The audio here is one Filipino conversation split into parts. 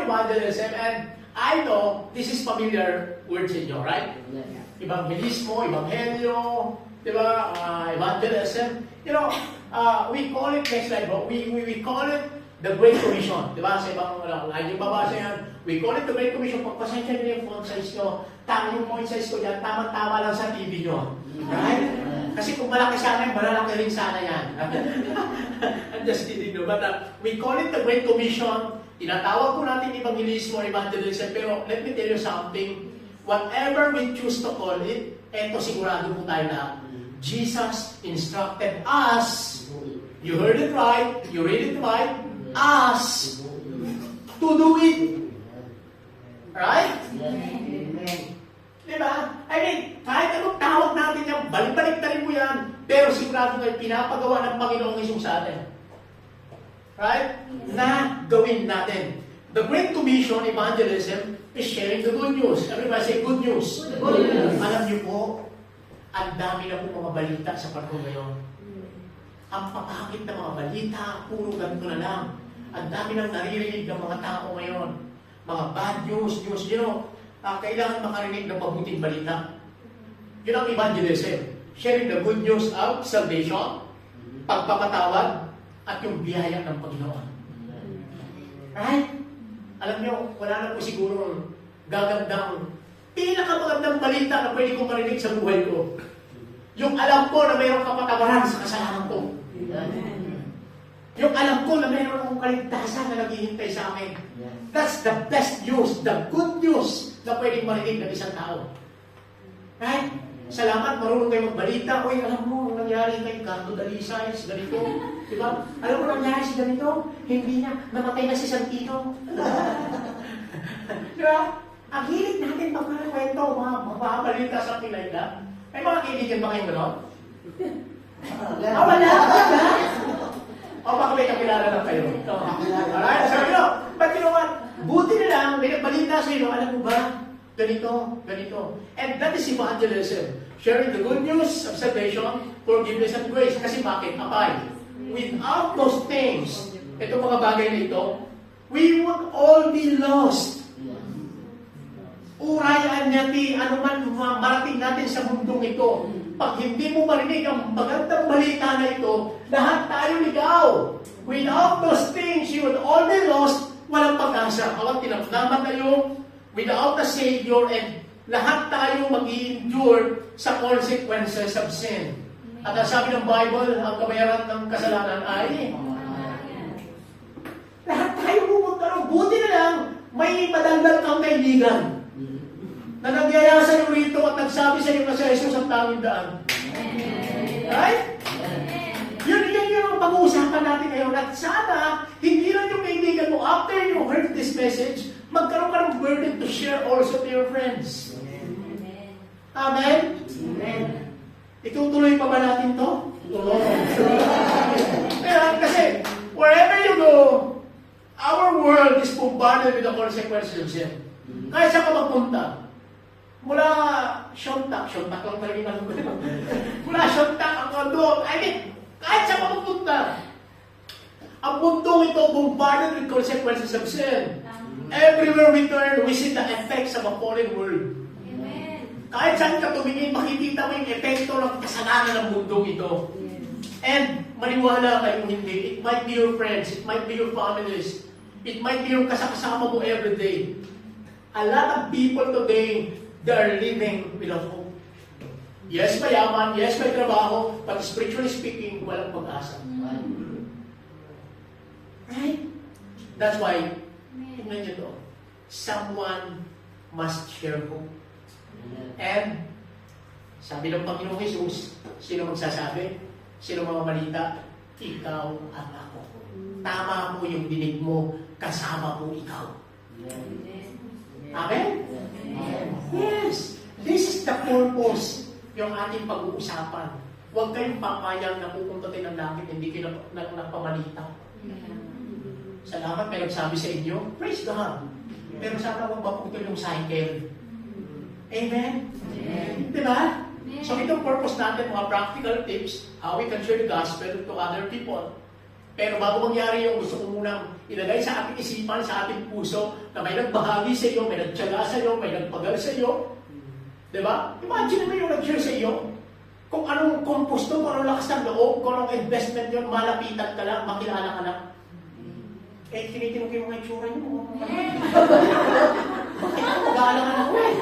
evangelism, and I know this is familiar words in you, right? Evangelismo, Evangelio, di ba? Evangelism. You know, we call it, next slide bro, we call it the Great Commission. Di ba? Sa ibang, lagi babasa yan. We call it the Great Commission. Pagpasensya nyo yung font size nyo, yung font size ko dyan, tama-tama lang sa TV nyo. Right? Kasi kung malaki sana, malalaki rin sana yan. I'm just kidding, no? But we call it the Great Commission. Tinatawag po natin evangelismo or evangelism, pero let me tell you something. Whatever we choose to call it, eto sigurado po tayo na Jesus instructed us, you heard it right, you read it right, us to do it. Right? Amen. Diba? I mean, kahit anong tawag natin yan, balik-balik na rin po yan, pero sigurado tayo pinapagawa ng Panginoong Hesus sa atin. Right? Na gawin natin. The Great Commission, evangelism, is sharing the good news. Everybody say good news. Good news. Alam niyo po, ang dami na po mga balita sa panahon ngayon. Ang papakit na mga balita, puro ganito na lang. Ang dami nang naririnig ng mga tao ngayon. Mga bad news, you know, kailangan makarinig ng mabuting balita. Yun ang evangelism. Sharing the good news of salvation, pagpapatawad, at yung biyaya ng Panginoon. Right? Alam niyo, wala na po siguro gagandang, pinakamagandang balita na pwede kong marinig sa buhay ko. Yung alam ko na mayroong kapatawaran sa kasalanan ko. Yung alam ko na mayroong akong kaligtasan na naghihintay sa akin. That's the best news, the good news na pwedeng marinig ng isang tao. Right? Salamat, marunong kayo magbalita. Uy, alam mo, nangyari kay Carlo Dalisay, ganito. Diba? Alam mo, nangyari si ganito. Hindi niya, namatay na si Santino. Diba? Ang hilig natin pag kwento, mga balita sa Pinayda. May mga kaibigan ba kayong gano'n? Wala. O baka may kakilala lang kayo. Alright, sabi nyo, but you know what? Buti na lang, may balita sa inyo, alam mo ba? Ganito. And that is evangelism. Sharing the good news of salvation, forgiveness, and grace. Kasi bakit? Abay. Without those things, itong mga bagay na ito, we would all be lost. Urayan natin, ano man marating natin sa mundong ito. Pag hindi mo marinig ang magandang balita na ito, lahat tayo ligaw. Without those things, you would all be lost. Walang pag-asa. Kapag tinamnaman tayo, without the Savior, and lahat tayo mag-i-endure sa consequences of sin. At ang sabi ng Bible, ang kabayaran ng kasalanan ay lahat tayo pupunta rin. Buti na lang, may madaldal kang kaibigan na nagyaya sa iyo rito at nagsabi sa iyo na si Jesus ang tanging daan. Right? Yun ang pag-uusapan natin ngayon. At sana, hindi lang yung kaibigan mo, after you heard this message, magkaroon ka ng burden to share also to your friends. Amen? Amen. Itutuloy pa ba natin to? Kasi, wherever you go, our world is bombarded with the consequences of sin. Kahit saan ka magpunta, mula Shontak lang talaga yung mula Shontak ang kondo, kahit saan ka magpunta, ang mundong ito bombarded with consequences of sin. Everywhere we turn, we see the effects of a fallen world. Kahit saan ka tumingin, makikita mo yung epekto ng kasalanan ng mundong ito. And maniwala kayo hindi, it might be your friends, it might be your families, it might be yung kasama mo every day. A lot of people today, they are living without hope. Yes, mayaman, yes, may trabaho, but spiritually speaking, walang pag-asa. Right? That's why, tingnan nyo to, someone must share hope. And, sabi ng Panginoong Jesus, sino magsasabi? Sino mamamalita? Ikaw at ako. Tama mo yung dinig mo, kasama mo ikaw. Amen? Yes. This is the purpose yung ating pag-uusapan. Huwag kayong papayang na pupunta tayo ng langit, hindi kayo nagpamalita. Salamat, may nagsabi sa inyo. Praise God. Pero sana huwag maputol yung cycle. Amen? Amen. Diba? So itong purpose natin, mga practical tips, how we can share the gospel to other people. Pero bago mangyari yung gusto ko munang ilagay sa ating isipan, sa ating puso, na may nagbahagi sa iyo, may nagtyaga sa iyo, may nagpagal sa iyo. Diba? Imagine mo yung nag-share sa iyo. Kung anong komposto, kung anong lakas ng loob, kung anong investment yun, malapitan ka lang, makilala ka lang. Eh, tinitinong kayo mga itsura nyo. Bakit ako mag-aalangan ako eh?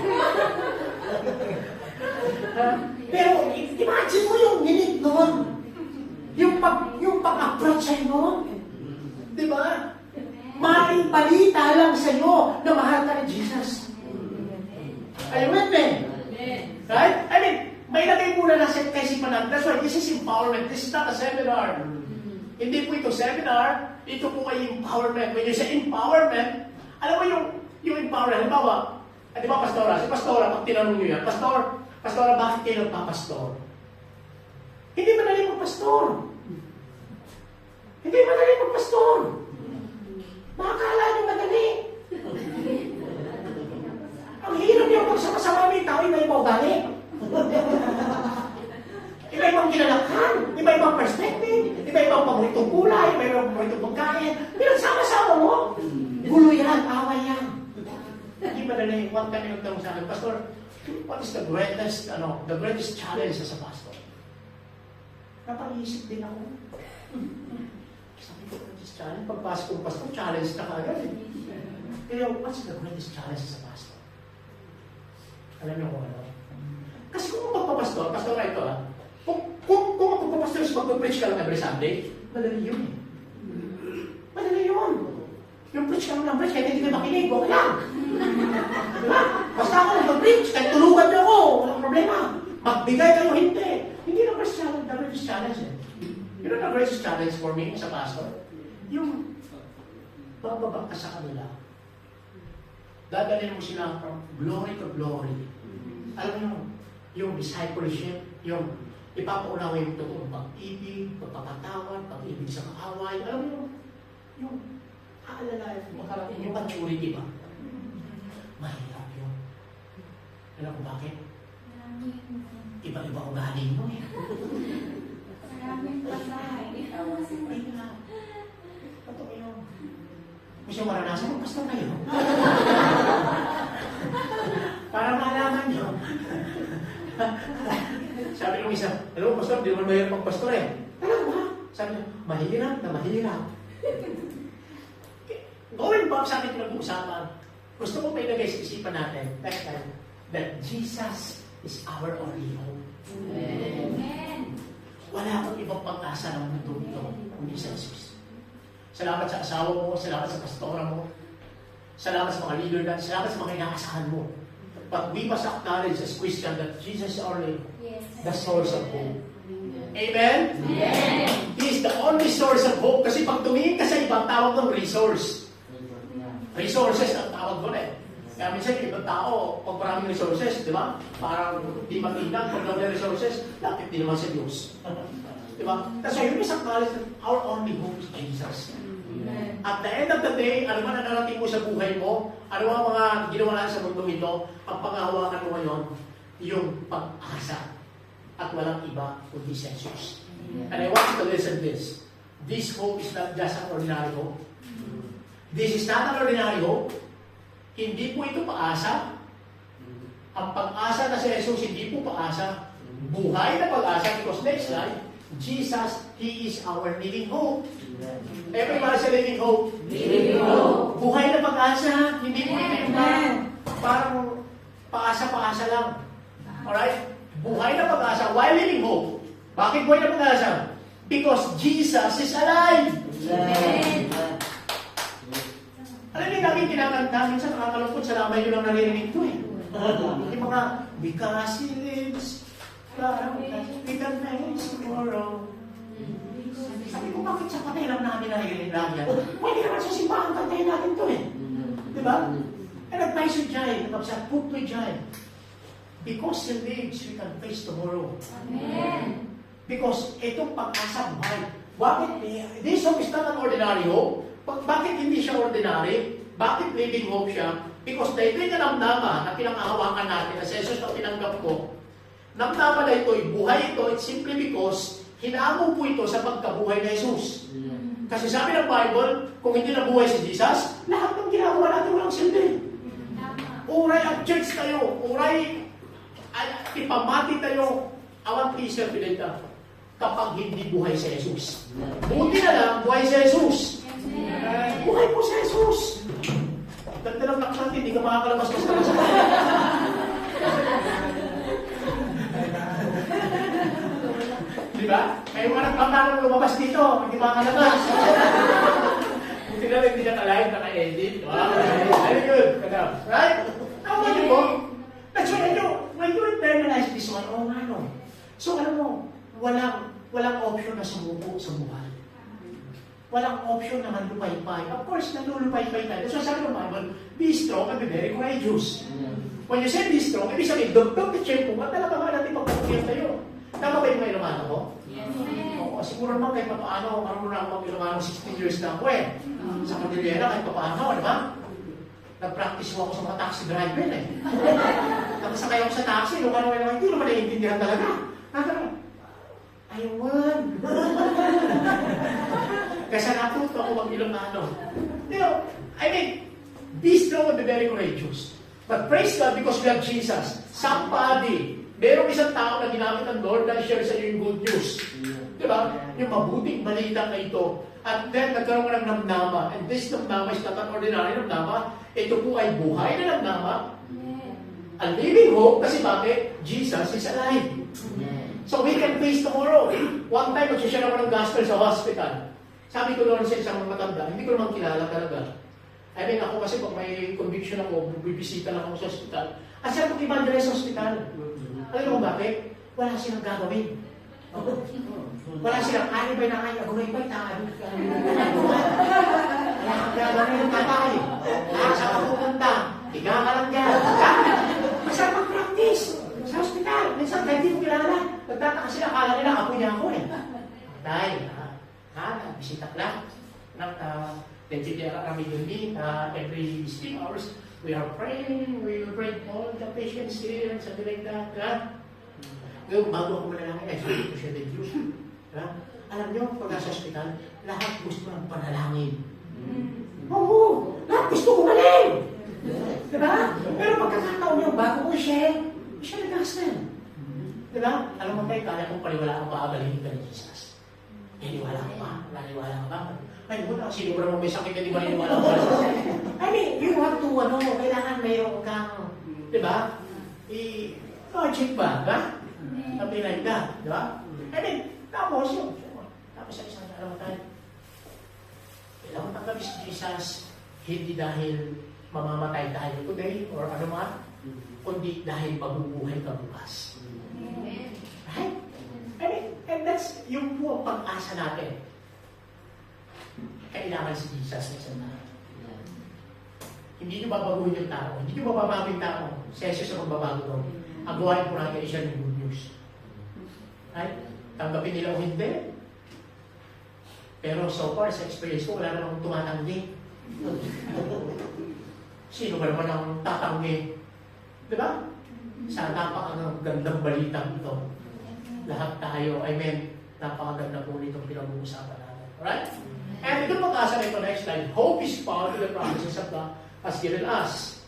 Pero, imagine mo yung minute noon. Yung pag-approach sa'yo noon. Diba? Maring balita lang sa'yo na mahal ka ni Jesus. Are you with me? Right? I mean, may lagay muna na sa kaisipan natin. That's why this is empowerment. This is not a seminar. Hindi po ito seminar. Ito po ay empowerment. When you say empowerment, alam mo yung empowerment. Halimbawa, di ba pastora? Si pastora, pag tinanong nyo yan, pastora, bakit kayo nagpapastor? Hindi madali magpastor. Hindi madali magpastor. Makakala nyo madali. Ang hirap yung pagsama-sama ng tao, iba-ibang ugali. Iba-ibang kinalakhan, iba-ibang perspective, iba-ibang paboritong kulay, iba-ibang paboritong pagkain. Pinagsama-sama mo, gulo yan, away yan. Hindi madali. One time yung nagtanong sa akin, Pastor, what is the greatest challenge as a pastor? Napag-iisip din ako. Sabi ko, greatest challenge? Pagpasok kong pastor, challenge na kagad eh. Pero what's the greatest challenge as a pastor? Alam niyo kung ano? Kasi kung magpapastor, pastor na ito kung magpapastor is magpapreach ka lang every Sunday, madali yun eh. Madali yun. Yung preach ka lang ng preach, kahit hindi ka makinig, okay lang. Diba? Basta ako mag-preach, kahit tulugan niyo ako, walang problema. Magbigay kayo, hindi. Hindi na the greatest challenge eh. You know the greatest challenge for me as a pastor? Yung bababa ka sa kanila. Dadalhin mo sila from glory to glory. Alam mo yung discipleship, yung ipapaunawa yung totoong pag-ibig, pagpapatawad, pag-ibig sa kaaway. Alam mo yung aalala, makarating yung maturity ba? Mahirap yun. Alam mo bakit? Iba-iba ugali mo eh. Maraming patay. Mahirap. Totoo yun. Gusto mo maranasan mo, pastor kayo. Para malaman nyo. Sabi nung isa, hello, pastor, di naman mahirap magpastor eh. Talaga ba? Sabi niya, mahirap na mahirap. Going back sa ating pinag-uusapan, gusto ko may ilagay sa isipan natin that Jesus is our only hope. Amen. Wala kang ibang pag-asa ng mundo ito, kundi sa Jesus. Salamat sa asawa mo, salamat sa pastora mo, salamat sa mga leader natin, salamat sa mga inaasahan mo. But we must acknowledge as Christian that Jesus is only the source of hope. Amen? Amen. He is the only source of hope. Kasi pag tumingin ka sa ibang tawag ng resource. Resources ang tawag doon eh. Kaya minsan yung ibang tao, pag maraming resources, di ba? Parang di matinag, pag daw may resources, lapit din naman sa Diyos. Di ba? Kasi yun is acknowledge that our only hope is Jesus. At the end of the day, ano man ang narating mo sa buhay mo, ano ang mga ginawa natin sa mundo ito, ang panghahawakan mo ngayon, yung pag-asa. At walang iba kundi si Jesus. And I want you to listen this. This hope is not just an ordinary hope. This is not an ordinary hope. Hindi po ito paasa. Ang pag-asa na si Jesus, hindi po paasa. Buhay na pag-asa, because next slide, Jesus, He is our living hope. Everybody say living hope. Living hope. Buhay na pag-asa, hindi po ito yung parang paasa-paasa lang. Alright? Buhay na pag-asa. Why living hope? Bakit buhay na pag-asa? Because Jesus is alive. Amen. Alam niyo, laging kinakanta, minsan nakakalungkot sa lamay nyo lang naririnig ito eh. Yung mga, because He lives, we can face tomorrow. Sabi ko, bakit sa patay lang namin naririnig lang yan? Pwede naman sa simbahan, kantayin natin ito eh. Diba? And nag-tayo sa Jai, nagkapsa, put to Jai. Because He lives, we can face tomorrow. Amen. Because itong pag-asa buhay. Bakit? This hope is not an ordinary hope. Bakit hindi siya ordinary? Bakit living hope siya? Because ito yung namnaman na pinangahawakan natin na sa Jesus na pinanggap ko. Namnaman na ito, buhay ito, it's simply because hinamo po ito sa pagkabuhay ni Jesus. Kasi sabi ng Bible, kung hindi nabuhay si Jesus, lahat ng ginagawa natin walang silbi. Uray ang church tayo, uray at ipamati tayo, awang Israel pinita, kapag hindi buhay si Jesus. Buti na lang, buhay si Jesus. Buhay po si Jesus. Ganda lang naklat, hindi ka makakalabas ka sa Di ba? May mga nagpapalong lumabas dito, hindi makakalabas. Buti na lang, hindi naka-live, naka-edit. Wow, very good. Right? How about you po? That's what I do. When you internalize this one, oh nga no. So alam mo, walang option na sumuko sa buhay. Walang option na manlupay-pay. Of course, nalulupay-pay tayo. So sabi ng Bible, be strong and be very courageous. When you say be strong, ibig sabihin, don't check mo, talaga nga natin pagpapagyan tayo. Tama ba yung may Ilocano ko? Yes, Oo, siguro naman kahit paano, marunong na ako mag-Ilocano, 16 years na ako eh. Sa Cordillera, kahit paano, di ba? Nag-practice mo ako sa mga taxi driver eh. Tapos sakay ako sa taxi, Ilocano, hindi naman naiintindihan talaga. Nakano, ayun. Kasi natuto ako mag-Ilocano. You know, I mean, be strong and be very courageous. But praise God because we have Jesus. Somebody, merong isang tao na ginamit ng Lord na share sa iyo yung good news. Diba? Yung mabuting balita na ito. At then, nagkaroon ka ng namnama. And this namnama is not an ordinary namnama. Ito po ay buhay na namnama. A living hope. Kasi bakit? Jesus is alive. So we can face tomorrow. One time, magsishare ako ng gospel sa hospital. Sabi ko noon sa isang matanda, hindi ko naman kilala talaga. I mean, ako kasi pag may conviction ako, bibisita lang ako sa hospital. At sila mag-evangelize sa hospital. Alam mo bakit? Wala silang gagawin. Wala silang ani ba na ay agumay pa taan. Wala kang gagawin ng tatay. Saan ka pupunta? Higa ka lang dyan. Masarap mag-practice sa hospital. Minsan, kahit di mo kilala. Nagtataka sila, akala nila, ako niya ako eh. Tay, bisita ka lang. Then kami doon every 16 hours. We are praying, we will pray all the patients here and something like that. Ngayon, bago ako manalangin, I sabi ko siya ng Diyos. Alam niyo, pag nasa hospital, lahat gusto ng panalangin. Oo, lahat gusto kumaling. Diba? Pero pagkakataon niyo, bago ko siya nag-asal. Diba? Alam mo tayo, kaya kong paliwala ko pa, galing ka ni Jesus. Naniwala ka ba? Naniwala ka ba? Ay, wala, sinubra mo may sakit na di ba naniwala ka ba? I mean, you have to, kailangan mayroon kang, di ba? I-logic ba? Ba? Something like that, di ba? I mean, tapos yun. Tapos sa isang alam mo tayo, kailangan tanggapin si Jesus, hindi dahil mamamatay tayo today or ano man, kundi dahil mabubuhay ka bukas. Right? I mean, and that's yung po pag-asa natin. Kailangan si Jesus na isang tao. Hindi nyo babaguhin yung tao. Hindi nyo babago yung tao. Si Jesus ang magbabago daw. Ang gawain po natin ay siya yung good news. Right? Tanggapin nila o hindi. Pero so far, sa experience ko, wala namang tumatanggi. Sino ba naman ang tatanggi? Diba? Sa napakagandang balita ito. Lahat tayo, napakaganda po nitong pinag-uusapan natin. Alright? And ito pag-asa na ito, next slide. Hope is found in the promises of God has given us.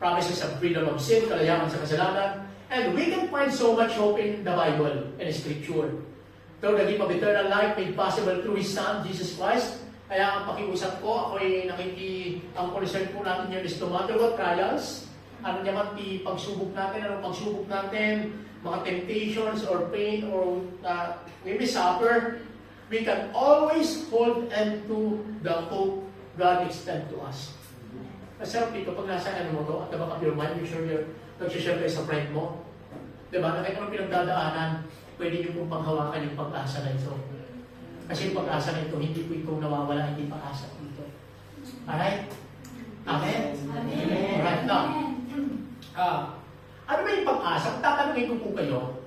Promises of freedom of sin, kalayakan sa kasalanan. And we can find so much hope in the Bible and Scripture. Through the gift of eternal life made possible through His Son, Jesus Christ. Kaya ang pakiusap ko, ang concern po natin yun is no matter what trials, ano naman pagsubok natin, anong pagsubok natin, mga temptations or pain or maybe suffer, we can always hold on to the hope God extends to us. Masarap dito, pag nasa mo to, at the back of your mind, make sure you're nagsishare kayo sa friend mo. Diba? Na kahit anong pinagdadaanan, pwede niyo pong panghawakan yung pag-asa na ito. Kasi yung pag-asa na ito, hindi po ikaw nawawala, hindi pag-asa dito. Alright? Amen? Amen. Alright, now. Ano ba yung pag-asa? Tatanungin ko po kayo,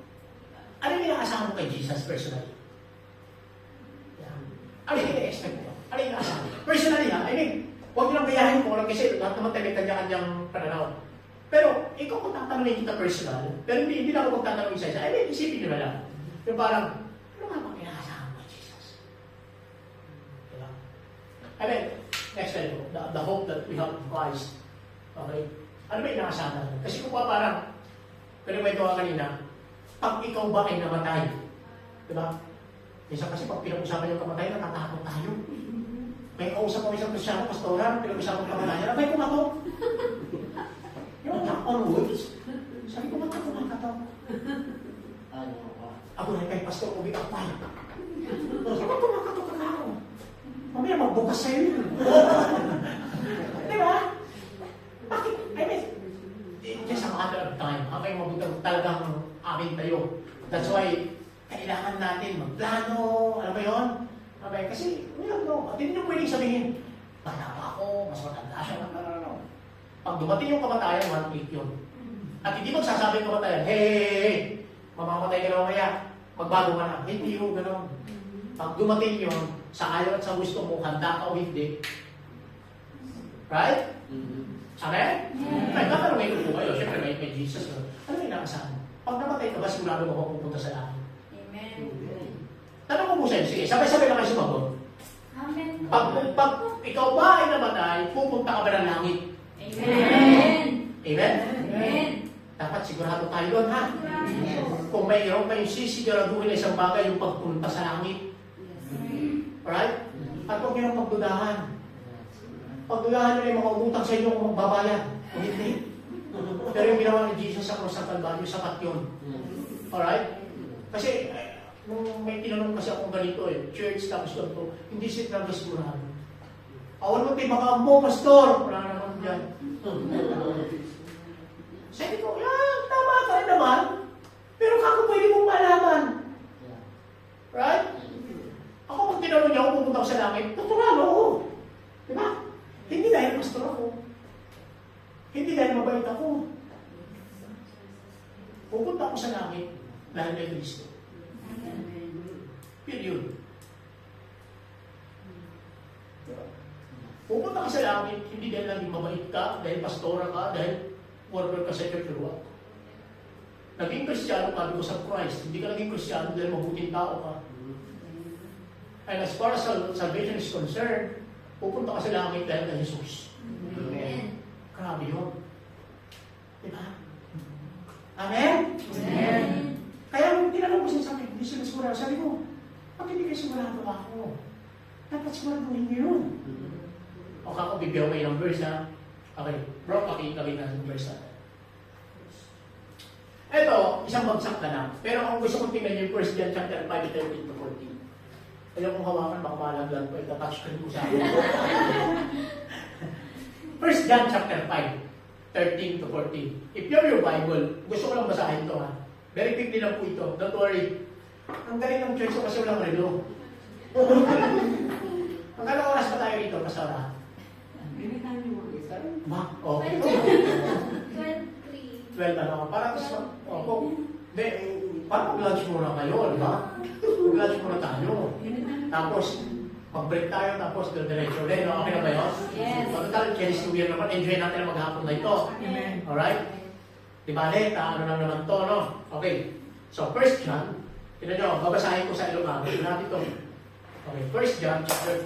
ano yung inaasahan mo kay Jesus personally? Ano yung ina-expect mo? Ano yung inaasahan mo? Personally huwag nyo lang gayahin ko lang kasi lahat naman tayo may kanya-kanyang pananaw. Pero, ikaw kung tatanungin kita personal, pero hindi na ako magtatanungin sa isa. Isipin nyo na lang. Yung parang, ano nga bang inaasahan mo kay Jesus? Diba? I mean, next time, the hope that we have in Christ. Okay? Ano ba inaasahan natin? Kasi kung parang, pero may ito kanina, pag ikaw ba ay namatay, di ba? Minsan kasi pag pinag-usapan yung kamatay, natatakot tayo. May kausap ko isang Kristyano, pastoran, pinag-usapan yung kamatay, abay kumatok. Yung knock on words. Sabi ko, ba't ako makatok? Ako na kay pastor, umiyak pa. Sabi ko, makatok ka ako. Mamaya magbukas sa'yo yun. Di ba? Bakit? I mean, just a matter of time. Ang kayo mabutang talagang amin tayo. That's why, kailangan natin magplano. Alam mo yun? Okay, kasi, we don't know. At hindi nyo pwedeng sabihin, bata pa ako, mas matanda siya. No. Pag dumating yung kamatayan, one week yun. At hindi magsasabi yung kamatayan, hey, mamamatay ka na mamaya, magbago ka na. Hindi yung gano'n. Pag dumating yun, sa ayaw at sa gusto mo, handa ka o hindi. Right? Amen? Right, baka may lupo kayo. Siyempre, may Jesus. Ano yung nakasahan? Pag namatay ka ba, sigurado mo pupunta sa langit? Amen. Tanong ko po sa'yo, sige, sabay-sabay na kayo sumagot. Amen. Pag ikaw ba ay namatay, pupunta ka ba ng langit? Amen. Amen? Amen. Dapat sigurado tayo doon, ha? Kung mayroon kayong sisiguraduhin na isang bagay, yung pagpunta sa langit. Alright? At huwag nyo pagdudahan. Pagdudahan nyo yung mga umutang sa inyo kung magbabayad. O hindi. Pero yung ginawa ni Jesus sa cross ng Calvario, sapat yun. Alright? Kasi, nung may tinanong kasi akong ganito church tapos ganito, hindi sila nagsigurado. Awan mo tayo baka mo, pastor! Wala naman dyan. Sabi ko, tama ka rin naman. Pero kako pwede mong malaman. Right? Ako pag tinanong niya ako pupunta ko sa langit, natural, oo. Diba? Hindi dahil pastor ako. Hindi dahil mabait ako. Pupunta ako sa langit dahil kay Kristo. Period. Pupunta ka sa langit, hindi dahil naging mabait ka, dahil pastora ka, dahil worker ka sa church or what. Naging Kristiyano ka because of Christ. Hindi ka naging Kristiyano dahil mabuting tao ka. And as far as salvation is concerned, pupunta ka sa langit dahil kay Jesus. Amen. Grabe yun. Diba? Amen? Amen. Kaya nung tinanong ko siya sa akin, hindi sila sigurado. Sabi ko, bakit hindi kayo sigurado ako? Dapat siguraduhin niyo yun. O kako, bibigyan kayo ng verse, ha? Okay, bro, pakita kayo ng verse natin. Ito, isang bagsak na lang. Pero ang gusto kong tingnan yung 1 John chapter 5, 13 to 14. Ayaw kong hawakan, baka malaglag ko, itatouch ka rin ko sa akin. 1 John chapter 5, 13 to 14. If you have your Bible, gusto ko lang basahin ito, ha? Very quickly lang po ito. Don't worry. Ang galing ng church ko kasi walang relo. Magkano oras pa tayo rito, Pastora? Ma? Okay. 12 ano? Parang hindi, parang mag-lunch muna kayo, di ba? Mag-lunch muna tayo. Tapos, mag-break tayo, tapos diretso ulit. Okay na ba yun? Yes. Pagkakal, Chinese New Year naman, enjoy natin ang maghapon na ito. Amen. Alright? Di ba, ano lang naman to, no? Okay. So, 1 John, tinan nyo, babasahin ko sa Ilocano. Natin ito. Okay, 1 John, chapter 5.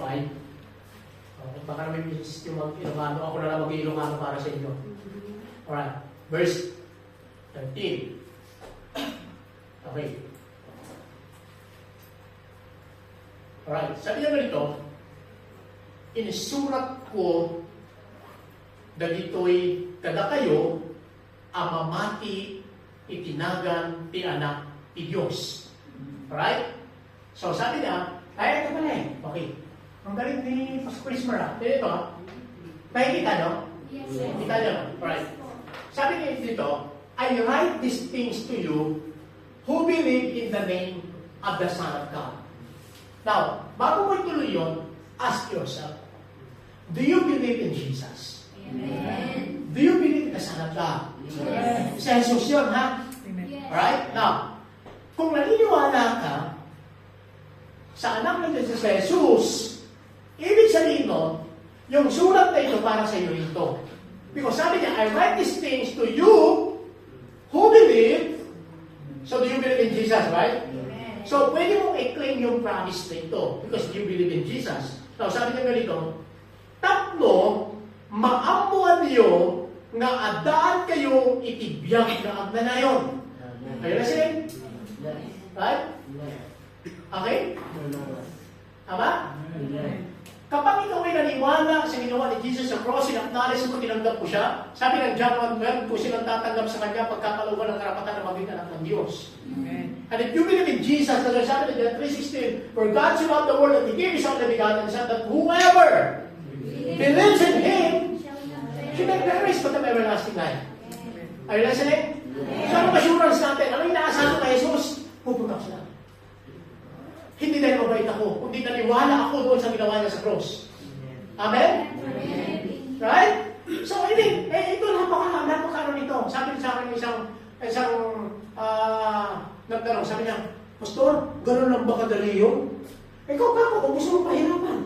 Okay, baka naman yung system mag-Ilocano. Ako na lang mag-Ilocano para sa inyo. Alright. Verse 13. Okay. Alright. Sabi niya ganito, inisurat ko dagitoy kada kayo amamati itinagan ti anak ti Diyos. Alright? So sabi niya, ay ito pala eh. Okay. Ang galing ni Pastor Christmas. Ito, nakikita no? Yes. Kita niyo? Alright. Sabi niya dito, I write these things to you who believe in the name of the Son of God. Now, bago mo ituloy yun, ask yourself, do you believe in Jesus? Amen. Do you believe in the Son of God? Yes. Sa Jesus yun, ha? Yes. Alright? Now, kung naniniwala ka sa anak ng Jesus, sa Jesus, ibig sabihin nun, yung sulat na ito para sa iyo ito. Because sabi niya, I write these things to you who believe. So, do you believe in Jesus, right? Amen. So, pwede mong i-claim yung promise na ito because you believe in Jesus. Now, sabi niya ganito, tatlo, maamuan niyo nga adaan kayo itibiyang na agnanayon. Are you listening? Right? Okay? Tama? Kapag ikaw ay naniwala sa ginawa ni Jesus sa cross, sinaknalis mo, tinanggap ko siya, sabi ng John 1:12, kung silang tatanggap sa kanya, pagkakalooban ng karapatan na maging anak ng Diyos. And if you believe in Jesus, as I said in John 3:16, for God so loved the world that He gave His only begotten Son, that whoever believes in Him should not perish but have everlasting life. Are you listening? So ano assurance natin? Ano yung naasahan ko kay Jesus? Pupunta sila. Hindi dahil mabait ako, kundi naniwala ako doon sa ginawa niya sa cross. Amen? Right? So, ito napaka-ano nito. Sabi sa akin isang nagtanong, sabi niya, Pastor, gano'n lang ba kadali yun? Ikaw pa ako, kung gusto mo pahirapan.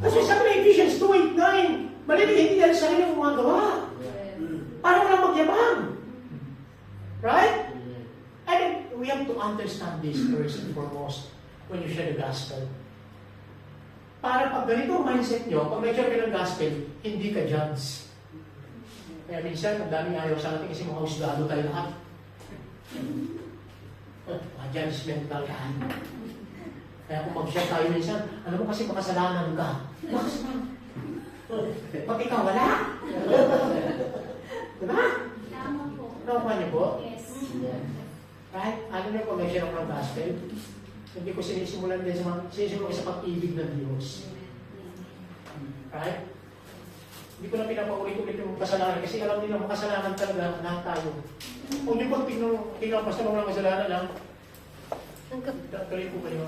Kasi sabi na Ephesians 2:8-9, malimit hindi dahil sa kanyang gumagawa. Para walang magyabang. Right? And we have to understand this first and foremost when you share the gospel. Para pag ganito ang mindset nyo, pag may share ka ng gospel, hindi ka judge. Kaya minsan, ang daming ayaw sa atin kasi mga husgado tayo lahat. Mga judgmental ka. Kaya kung mag-share tayo minsan, alam mo kasi makasalanan ka. Makasalanan. Pag ikaw wala. Diba? Tama po. Nakuha niyo po? Yes. Right? Ano na pag may share ako ng gospel? Hindi ko sinisimulan din sinisimulan sa pag-ibig ng Diyos. Right? Hindi ko na pinapaulit-ulit yung kasalanan kasi alam nila makasalanan talaga lahat tayo. Kung di pag tingnan basta mga kasalanan lang, tuloy po kayo.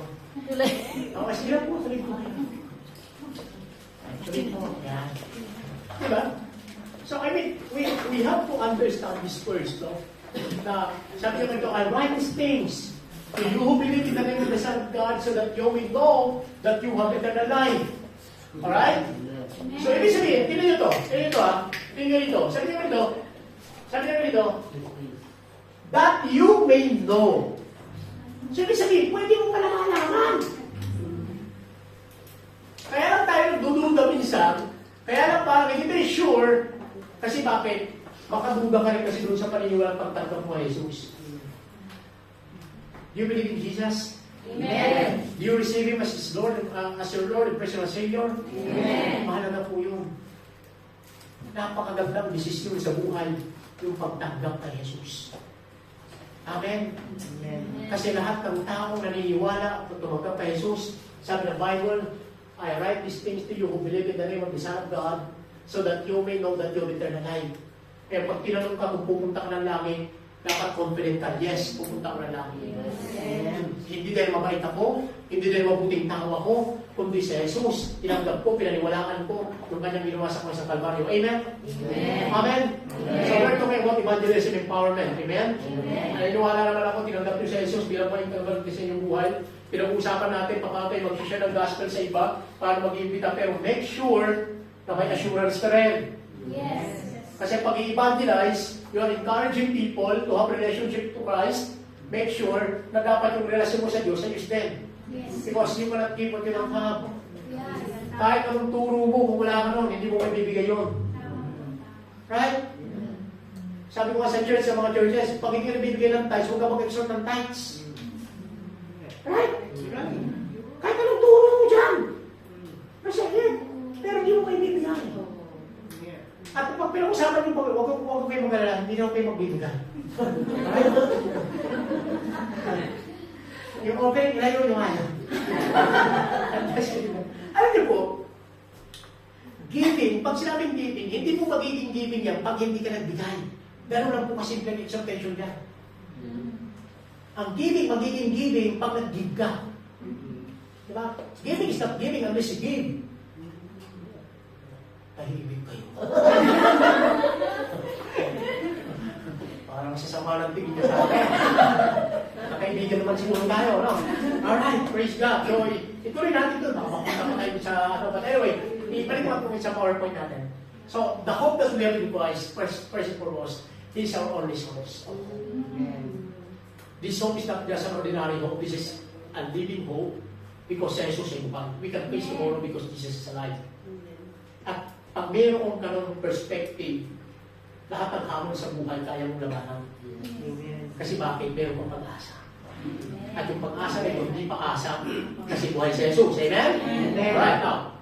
Ang asila po, tuloy po kayo. Tuloy po. Yan. Diba? So I mean, we have to understand this first, no? Na sabi niyo ito, I write these things to you who believe in the name of the Son of God so that you will know that you have eternal life. Alright? So, ibig sabihin, tingnan nyo ito. Tingnan nyo ito, ha? Tingnan nyo ito. Sabi nyo ito, that you may know. So, ibig sabihin, pwede mo pala malaman. Kaya lang tayo nagdududa minsan, kaya lang parang hindi sure, kasi bakit? Makaduga ka rin kasi doon sa paniniwalang pagtanggap mo kay Jesus. Do you believe in Jesus? Amen. Do you receive Him as His Lord, as your Lord and personal Savior? Amen. Mahalaga po yun. Napakagandang desisyon sa buhay yung pagtanggap kay Jesus. Amen? Amen. Kasi lahat ng taong naniniwala at tumanggap kay Jesus, sabi ng Bible, I write these things to you who believe in the name of the Son of God so that you may know that you have eternal life. Kaya pag tinanong ka kung pupunta ka ng langit, dapat confident ka, yes, pupunta ka ng langit. Amen. Hindi dahil mabait ako, hindi dahil mabuting tao ako, kundi si Jesus, tinanggap ko, pinaniwalaan ko, yung kanyang ginawa sa sa Kalbaryo. Amen? Amen. Amen? So we're talking about evangelism empowerment. Amen? Amen. Naniniwala naman ako, tinanggap niyo si Jesus bilang mga intervalante sa inyong buhay. Pinag-uusapan natin paano tayo mag-share ng gospel sa iba, paano mag-iimbita, pero make sure na may assurance ka rin. Yes. Kasi pag i-evangelize, you are encouraging people to have relationship to Christ. Make sure na dapat yung relasyon mo sa Diyos ayos din. Yes. Because you cannot give what you don't have. Yes. Kahit anong turo mo, kung wala ka nun, hindi mo maibibigay yun. Right? Sabi ko nga sa church, sa mga churches, pag hindi nabibigay ng tithes, huwag ka mag-exhort ng tithes. Right? Kahit anong turo mo dyan. Masakit. Pero hindi mo maibibigay. At pag pinag-usapan niyo, huwag kayo mag-alala, hindi na kayo magbibigay. Yung okay, ilayo yung ayaw. Alam niyo po, giving, pag sinabing giving, hindi mo magiging giving yan pag hindi ka nagbigay. Ganun lang po kasimple ang exhortation niya. Ang giving, magiging giving pag nag-give ka. Diba? Giving is not giving unless you give. Tahimik kayo. Parang sasama ng tingin niya sa akin. Nakaibigan naman siguro tayo, no? Alright, praise God. So, ituloy natin doon. Makapunta pa tayo sa ano. But anyway, ibalik mo po sa PowerPoint natin. So, the hope that we have in Christ, first and foremost, is our only source. This hope is not just an ordinary hope. This is a living hope because si Jesus ay buhay. We can face tomorrow because Jesus is alive. At pag mayroon ka ng perspective, lahat ng hamon sa buhay kaya mong labanan. Amen. Kasi bakit? Meron kang pag-asa. At yung pag-asa na yun, hindi pa-asa kasi buhay si Jesus. Amen? Amen. Right now,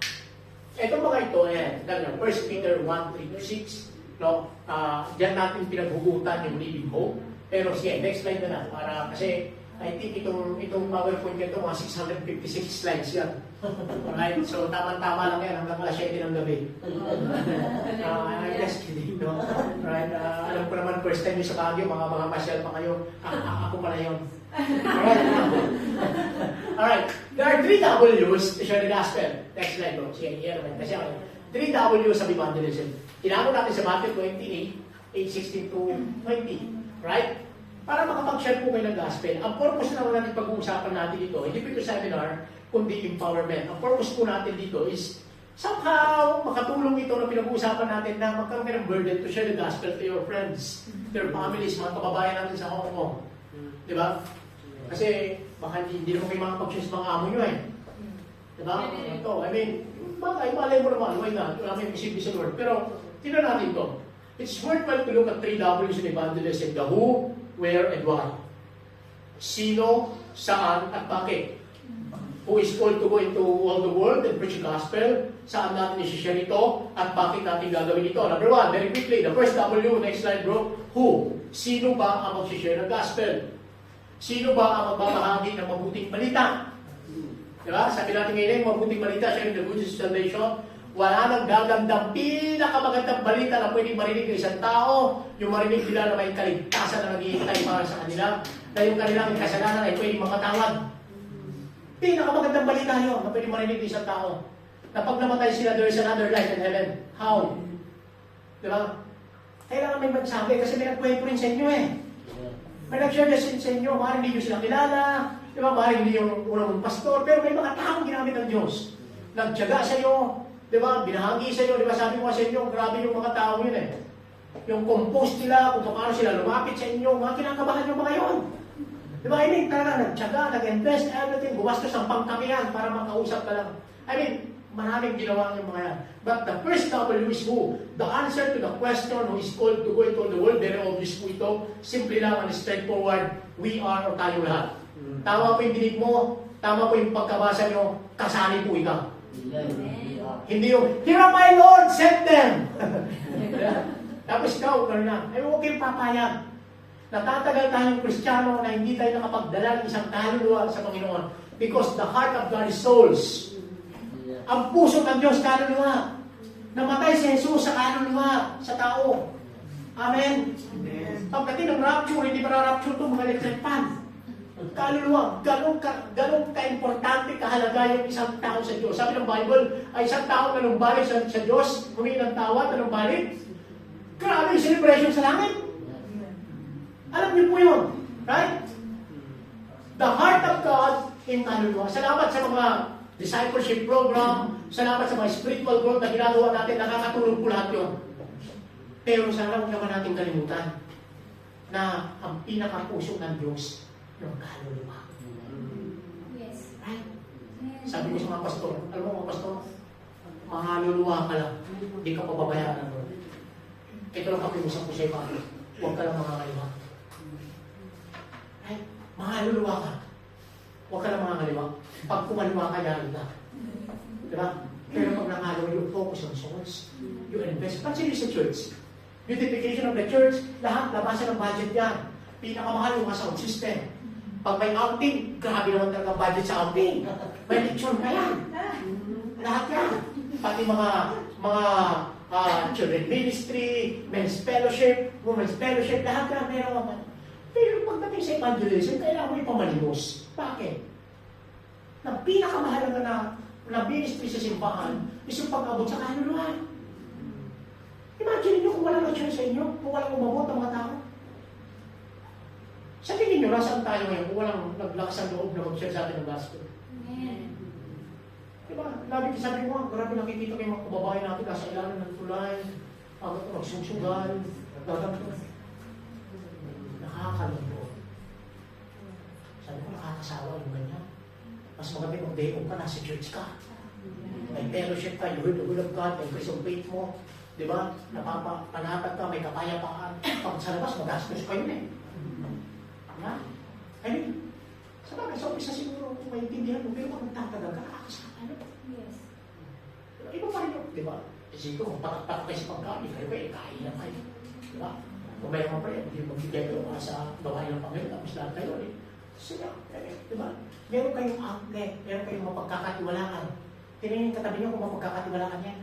etong mga ito, ganyan, 1 Peter 1:3-6, no? Diyan natin pinaghugutan yung living hope. Pero sige, next slide na lang. Para, kasi, I think itong PowerPoint nito, mga 656 slides yan. Alright? So, tama-tama lang yan hanggang alas 7 ng gabi. I'm just kidding, no? Right? Alam ko naman, first time yung sa Baguio, mga masyal pa kayo. Ako pala yun. Alright. There are 3 W's to share the gospel. Next slide, bro. Sige, here naman. Kasi ako, 3 W's sa evangelism. Tinanong natin sa Matthew 28, 8:16-20. Right? Para makapag-share po kayo ng gospel. Ang purpose naman natin pag-uusapan natin dito, hindi po ito seminar, kundi empowerment. Ang purpose po natin dito is somehow makatulong ito na pinag-uusapan natin na magkaroon kayo ng burden to share the gospel to your friends, to your families, mga kababayan natin sa Hong Kong. Di ba? Kasi baka hindi naman kayo makapag-share sa mga amo nyo eh. Di ba? Ito, I mean, malay mo naman, why not? Wala may isip sa Lord. Pero, tingnan natin ito. It's worthwhile to look at 3 W's in evangelism. The who, where, and why. Sino, saan, at bakit. Who is called to go into all the world and preach the gospel. Saan natin isi-share ito, at bakit natin gagawin ito. Number 1, very quickly, the first W, next slide bro. Who? Sino ba ang mag-share ng gospel? Sino ba ang magbabahagi ng mabuting balita? Diba? Sabi natin ngayon, mabuting balita, sharing the good news of salvation. Wala nang gagandang pinakamagandang balita na pwedeng marinig ng isang tao, yung marinig nila na may kaligtasan na naghihintay para sa kanila, na yung kanilang kasalanan ay pwedeng makatawad. Pinakamagandang balita yun na pwedeng marinig ng isang tao. Na pag namatay sila, there is another life in heaven. How? Diba? Kailangan may magsabi kasi may nagkwento rin sa inyo eh. May nag-share din sa inyo, maaaring hindi nyo sila kilala, diba? Maaaring hindi yung unang pastor, pero may mga taong ginamit ng Diyos. Nagtiyaga sa iyo, diba? Binahagi sa iyo, diba? Sabi ko sa inyo, grabe yung mga tao yun eh. Yung compose nila, kung paano sila lumapit sa inyo, mga kinakabahan yung mga yun. Diba? I mean, talaga nagtiyaga, nag-invest, everything, gumastos ng pangkamihan para makausap ka lang. I mean, maraming ginawa yung mga yan. But the first W is who? The answer to the question who is called to go into the world, very obvious po ito. Simple lang and straightforward, we are o tayo lahat. Tama po yung dinig mo, tama po yung pagkabasa nyo, kasali po ikaw. Hindi yung, here are my Lord, send them! Tapos ikaw, gano'n na. Ay, huwag kayong papayag. Natatagal tayong Kristiyano na hindi tayo nakapagdala ng isang kaluluwa sa Panginoon. Because the heart of God is souls. Ang puso ng Diyos, kaluluwa. Namatay si Jesus sa kaluluwa, sa tao. Amen? Pagdating ng rapture, hindi para rapture ito, mga electric fan. Kaluluwa, ganun ka-importante, kahalaga yung isang tao sa Diyos. Sabi ng Bible, ay isang tao na numbalik sa Diyos, humingi ng tawad, na numbalik. Grabe yung celebration sa langit. Alam niyo po yun. Right? The heart of God in kaluluwa. Salamat sa mga discipleship program, salamat sa mga spiritual growth na ginagawa natin, nakakatulong po lahat yun. Pero sana huwag naman natin kalimutan na ang pinakapuso ng Diyos yung kaluluwa. Yes. Right? Sabi ko sa mga pastor, alam mo mga pastor, makaluluwa ka lang, hindi ka pababayaan ng Lord. Ito lang kapimusap ko sa iba, huwag ka lang makakaliwa. Right? Makaluluwa ka, huwag ka lang makakaliwa. Pag kumaliwa ka, yari ka. Diba? Pero pag nakalawa, you focus on souls. You invest. Pansin sa church. Beautification of the church, lahat, labasan ng budget yan. Pinakamahal yung mga sound system. Pag may outing, grabe naman talaga budget sa outing. May lechon pa yan. Lahat yan. Pati mga children ministry, men's fellowship, women's fellowship, lahat yan meron naman. Pero pagdating sa evangelism, kailangan mo ipamalimos. Bakit? Na pinakamahalaga na ministry sa simbahan is yung pag-abot sa kaluluwa. Imagine nyo kung walang nag-share sa inyo, kung walang umabot ang mga tao. Sa tingin nyo, nasaan tayo ngayon kung walang naglakas ang loob na mag-share sa atin ng gospel? Amen. Diba? Sabi ko, grabe nakikita kayo mga kababayan natin nasa ilalim ng tulay, magsusugal, nakakalungkot. Sabi ko, nakakasawa yung ganyan. Mas maganda mag-day off ka, nasa church ka. May fellowship ka, you heard the word of God, may increase of faith mo. Di ba? Napapanatag ka, may kapayapaan. Pag sa labas, magastos kayo na eh. Ha? I mean, sa bagay, sa umpisa siguro kung maintindihan mo, pero kung nagtatagal ka, nakakasama na. Yes. Iba pa rin yun, di ba? Siguro, patak-patak kayo sa pagkain, kayo ba, kain lang kayo. Di ba? Kung may mga pa rin, hindi magbigay kayo sa gawain ng Panginoon, tapos lahat kayo rin. Sige, di ba? Meron kayong outlet, meron kayong mapagkakatiwalaan. Tinignan yung katabi niyo kung mapagkakatiwalaan niya.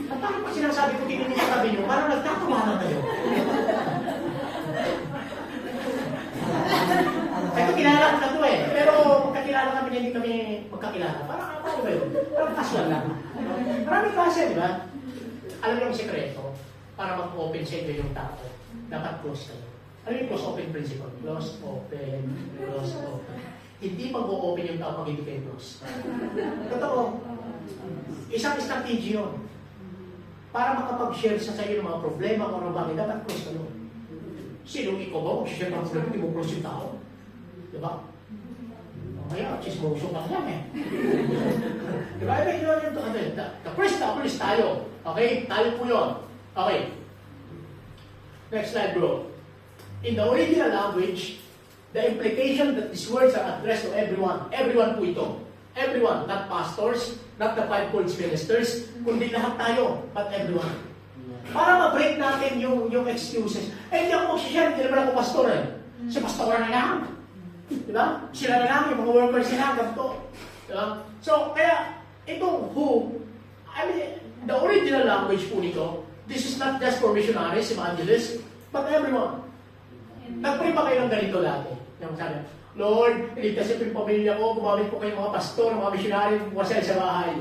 At parang pag sinasabi ko tinignan yung katabi niyo, parang nagtatawanan kayo. Ito kilala ko na to eh. Pero magkakilala kami na hindi kami magkakilala. Parang ano ba yun? Parang casual lang. Maraming klase, di ba? Alam niyo ang sekreto, para mag-open sa inyo yung tao, dapat close kayo. Ano yung close open principle? Close, open, close, open. Hindi mag-o-open yung tao pag hindi kayo close. Totoo. Isang strategy yun. Para makapag-share sa sa'yo ng mga problema o ano bagay, dapat close kayo. Sinong ikaw ba? Mag-share ng problema, hindi mo close yung tao. Diba? Kaya, chismoso ka lang eh. Diba? The first couple is tayo. Okay? Tayo po yun. Okay. Next slide, bro. In the original language, the implication that these words are addressed to everyone. Everyone po ito. Everyone, not pastors, not the five-fold ministers, kundi lahat tayo, but everyone. Para ma-break natin yung excuses. Eh, hindi ako magsishare, hindi naman ako pastor eh. Si pastor na lang. Diba? Sila na lang, yung mga workers sila, ganito. Diba? So, kaya, itong who, I mean, the original language po nito, this is not just for missionaries, evangelists, but everyone. Nag-pray pa kayo ng ganito dati. Yung sabi, Lord, iligtas ito yung pamilya ko, gumamit po kayo mga pastor, mga missionary, wasal sa bahay.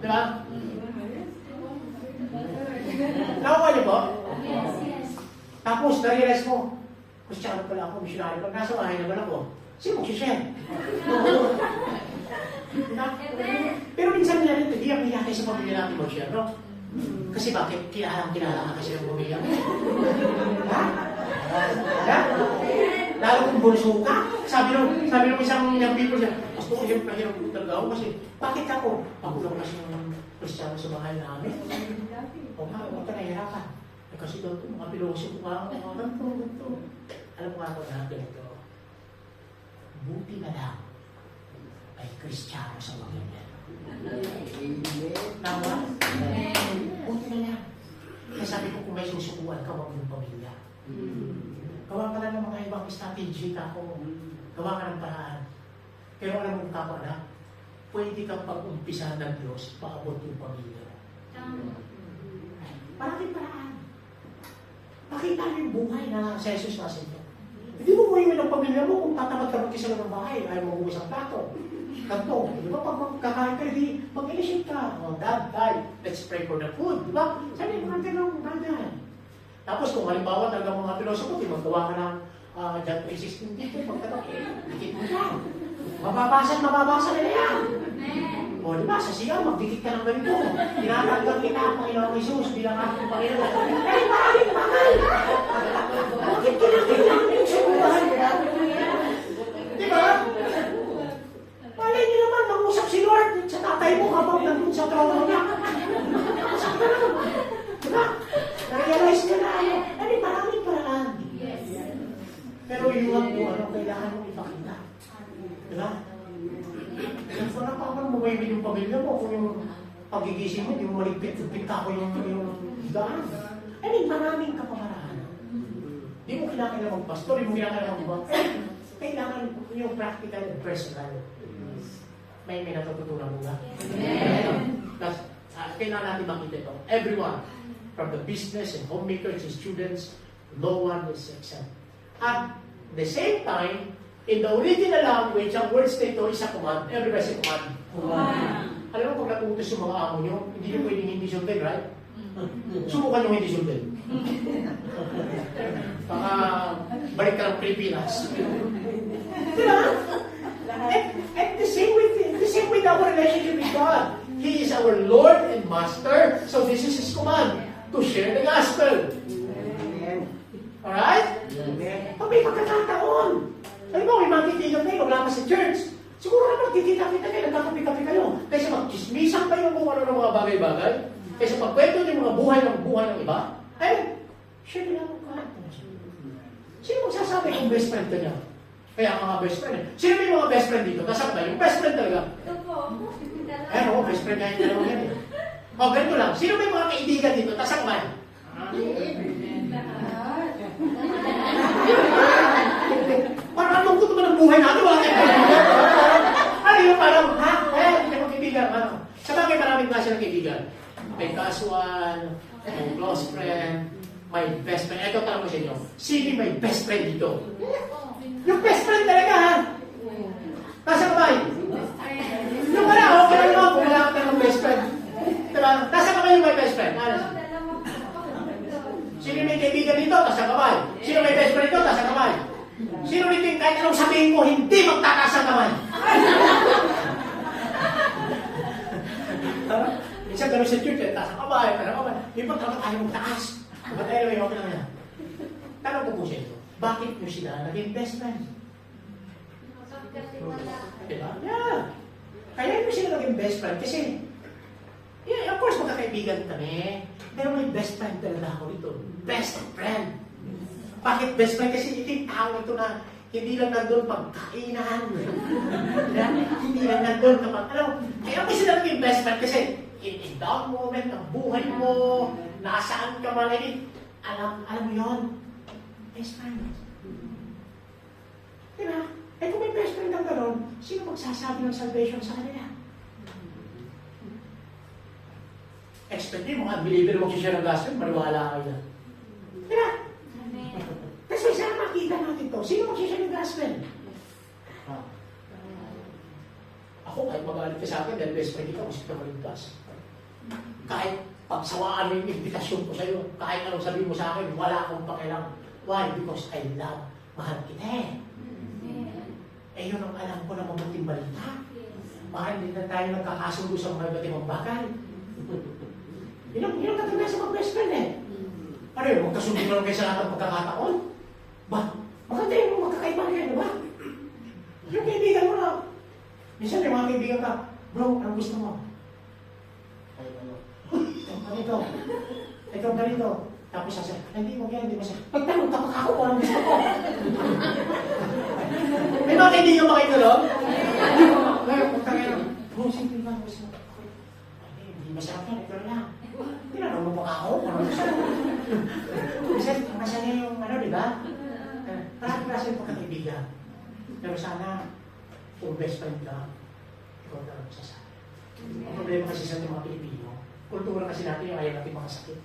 Diba? Nakuha niyo po? Yes, yes. Tapos, na-realize mo, Kristyano pala ako, missionary pa, nasa bahay naman ako. Sino mag-share? Pero minsan nila rin, hindi ang hiyakay sa pamilya natin mag-share, no? Kasi bakit? Kilala ka kasi ng pamilya mo. Ha? Ha? Lalo kung bunso ka. Sabi nung isang young people siya, gusto ko siyempre hirap talaga ako kasi, bakit ako? Ako lang kasi ng Kristyano sa bahay namin. O nga, huwag ka nahihirapan. Eh, kasi doon, mga piloso ko nga, ganito. Alam mo nga ako natin ito. Buti na lang ay Kristyano sa pamilya. Tama? Buti na lang. Kaya sabi ko, kung may susukuan ka, huwag yung pamilya. Gawa ka lang ng mga ibang strategy ka ko. Gawa ka ng paraan. Pero alam mo kapwa na, pwede kang pag-umpisa ng Diyos, paabot yung pamilya. Maraming paraan. Pakita mo yung buhay na sa Jesus na ito. Hindi mo buhay ng pamilya mo kung tatamad ka mag-isa lang ng bahay, ayaw mo mag-uwi sa plato. Kanto, di ba? Pag magkakain ka, di mag-initiate ka. Oh, God, let's pray for the food. Di ba? Sabi, mga ganun, bagay. Tapos kung halimbawa talaga mga pilosopo, magawa ka ng John 3:16 dito, pagkatak, dikit mo yan. Mababasa nila yan. O, di ba? Sa siya, magdikit ka ng ganito. Tinatanggal kita ang Panginoong Jesus bilang aking Panginoon. Eh, maraming bagay! Bakit kinakailangan yung subuhan? Di ba? Malay niyo naman, mag-usap si Lord sa tatay mo habang nandun sa trono niya. Saan ka naman? Di ba? Na-realize niya na ano. Ano, maraming paraan. Pero yung kailangan mong ipakita. Di ba? Kung napapang mawawin yung pamilya mo, kung yung pagigising mo, hindi mo maligpit-ligpit ka ko yung daan. I mean, maraming kapamaraan. Hindi mo kinakailangan mag-pastor, hindi mo kinakailangan mag-pastor. Kailangan yung practical and personal. May natututunan mo ba? Kailangan natin makita ito. Everyone, from the business and homemakers and students, no one is exempt. At the same time, in the original language, ang words nito is a command. Everybody say command. Alam mo, pag naputos yung mga amo nyo, hindi nyo pwedeng hindi sundin, right? Subukan nyo hindi sundin. Baka balik ka ng Pilipinas. Diba? And the same with our relationship with God. He is our Lord and Master, so this is His command, to share the gospel. Alright? Pag may pagkakataon. Alam mo, may mga kaibigan kayo, wala pa sa church. Siguro naman, titita-kita kayo, nagkakapi-kapi kayo. Kaysa mag-chismisan kayo kung ano ng mga bagay-bagay. Kaysa pagkwento niyo mga buhay ng iba. Ay, share nila mo ka. Sino magsasabi kung best friend ka niya? Kaya mga best friend. Sino may mga best friend dito? Kasama ba? Yung best friend talaga. Ito po. Eh, oo, best friend niya yung dalawa yan eh. O, ganito lang. Sino may mga kaibigan dito? Tasak ba? Parang lungkot naman ang buhay natin. Wala kayo kaibigan. Ano yung parang, ha? Eh, hindi kayo kaibigan. Ano? Sa bagay, maraming klase ng kaibigan. May casual, may close friend, may best friend. Ito, tanong ko sa inyo. Sino may best friend dito? Yung best friend talaga, ha? Nasa kamay? Yung wala, okay lang naman kung wala ka ng best friend. Diba? Nasa kamay yung may best friend. Ano? Sino may kaibigan dito? Nasa kamay. Sino may best friend dito? Nasa kamay. Sino may kahit anong sabihin ko, hindi magtataas ang kamay. Minsan gano'n sa church, taas ang kamay, Yung pag talaga tayo magtaas. But anyway, okay lang yan. Tanong ko po siya ito, bakit po sila naging best friend? Diba? Yeah. Kaya po sila naging best friend kasi, yeah, of course, magkakaibigan kami. Pero may best friend talaga ako ito. Best friend. Bakit best friend? Kasi ito yung tao ito na hindi lang nandun pagkainan. Hindi lang nandun kapag, kaya may sila naging best friend kasi in down moment ng buhay mo, nasaan ka man, alam mo yun, best friend. Diba? Eh kung may best friend ng gano'n, sino magsasabi ng salvation sa kanila? Expect nyo, mga believer magsishare ng gospel, maniwala kayo na. Diba? Kasi saan makita natin to? Sino magsishare ng gospel? Ako, kahit magalit ka sa akin, dahil best friend kita, gusto ka maligtas. Kahit pagsawaan mo yung invitasyon ko sa iyo, kahit anong sabihin mo sa akin, wala akong pakialam. Why? Because I love, mahal kita eh. Eh yun ang alam ko na mabuting balita. Baka hindi na tayo nagkakasundo sa mga iba't ibang bagay. Yun ang katanda sa mga best friend eh. Ano yun, magkasundo na lang kayo sa lahat ng pagkakataon? Ba? Maganda yung magkakaiba yan, di ba? Yung kaibigan mo na. Minsan may mga kaibigan ka, bro, anong gusto mo? Ito, ganito. Tapos sasabi, hindi mo yan, hindi mo siya. Pagtanong ka pa ako kung anong gusto ko. May mga kaibigan ba kayo doon? Ngayon, pagtanong, bro, simple lang gusto mo. Hindi masarap yan, ito lang. Tinanong mo pa ako kung anong gusto ko. Kasi, masaya yung di ba? Maraming klase yung pagkakaibigan. Pero sana, kung best friend ka, ikaw na lang sasabi. Ang problema kasi sa mga Pilipino, kultura kasi natin yung ayaw natin makasakit.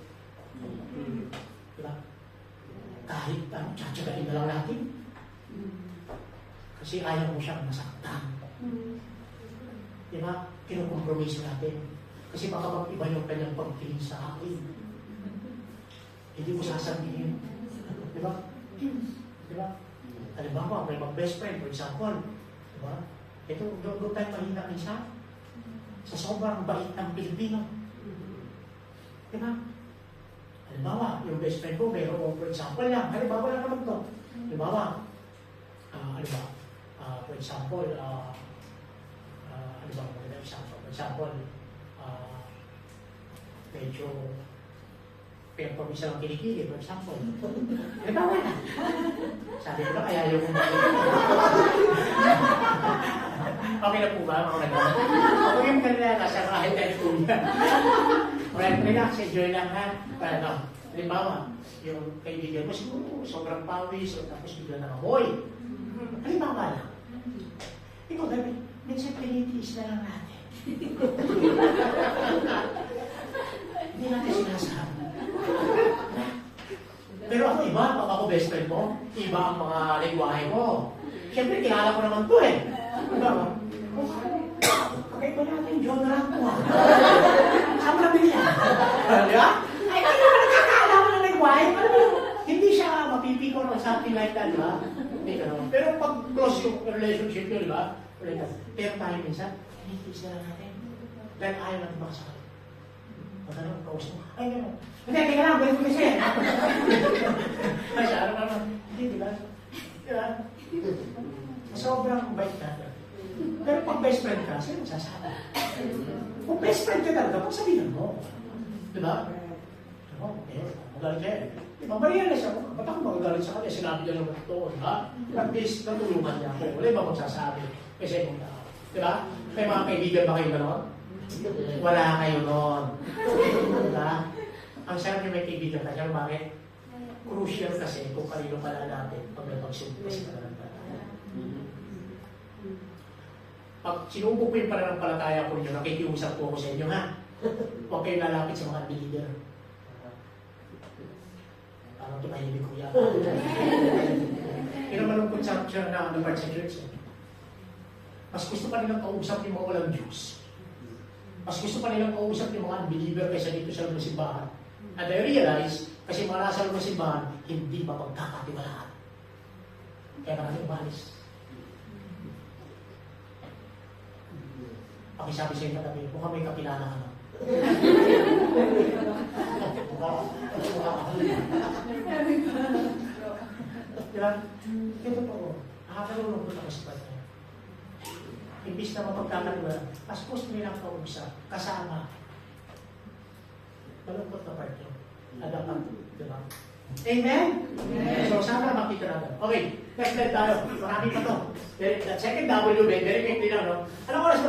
Diba? Kahit tsatsagain na lang natin. Kasi ayaw mo siyang masaktan. Diba? Kinukompromise natin. Kasi baka mag-iba yung kanyang pagtingin sa akin. Hindi mo sasabihin. Diba? Diba? Halimbawa, may mag-best friend, for example. Diba? Ito, doon tayo mahina minsan. Sa sobrang bait ng Pilipino. Diba? Halimbawa, yung best friend ko, mayroon, for example lang, halimbawa lang naman ito. Halimbawa, for example, medyo pinagpamisa ng kilikili, for example. Halimbawa na. Sabi ko na, kaya yung okay na po ba, mga nagawin? Ako yung kanila, nasa kahit tayo po yan. Alright, relax, enjoy lang ha. Para halimbawa, yung kaibigan mo, siguro, sobrang pawis, o tapos bigla na amoy. Halimbawa lang. Ikaw, David, minsan pinitiis na lang natin. Hindi natin sinasabi. Pero ako iba, pag ako best friend mo, iba ang mga lingwahe mo. Siyempre, kilala ko naman to eh. Diba? Kakaiba natin yung genre ko ha. Saan mo nabili yan? Diba? Ay, kaya naman nakakaalaman ng lingwahe. Hindi siya mapipiko or something like that, diba? Hindi ka naman. Pero pag close yung relationship yun, diba? Pero tayo minsan, pinitiis na lang natin. Dahil ayaw natin makasakit. Pagkano ang kausap mo, ay gano'n. Hindi, teka lang, balik ko kasi yan. Ay, siya, ano naman. di ba? Di ba? Sobrang bait natin. Pero pag best friend ka, sino magsasabi? Kung best friend ka talaga, pag sabihin mo. Di ba? Magalit siya eh. Mabarealize ako, ba't ako magagalit sa kanya? Sinabi niya naman ito, di ba? At least, natulungan niya ako. Wala ba magsasabi? Kasi kung tao. Di ba? May mga kaibigan ba kayo gano'n? Wala kayo noon. Di ba? Ang sarap niyo may kaibigan ka dyan. Bakit? Crucial kasi kung kanino pala natin pag may pagsimulas ka na. Pag sinubok ko yung pananampalataya ko ninyo, nakikiusap po ako sa inyo, ha? Huwag kayong lalapit sa mga unbeliever. Parang tumahimik ko yan. Hindi naman ang consumption na part sa church. Mas gusto pa nilang kausap yung mga walang Diyos. Mas gusto pa nilang kausap yung mga unbeliever kaysa dito sa lumang simbahan. And I realize, kasi mga nasa lumang simbahan, hindi mapagkakatiwalaan. Kaya naman umalis. Pakisabi sa inyo katabi, mukhang may kakilala ka na. Diba? Ito po, nakakalulungkot ako sa pati. Imbis na mapagkakaliwala, mas gusto nilang kausap, kasama. Malungkot na part yun. Adapan, diba? Amen? Amen? So, sana makita natin. Okay, next slide tayo. Marami pa to. That second W, very quickly lang, no? Anong oras ba tayo?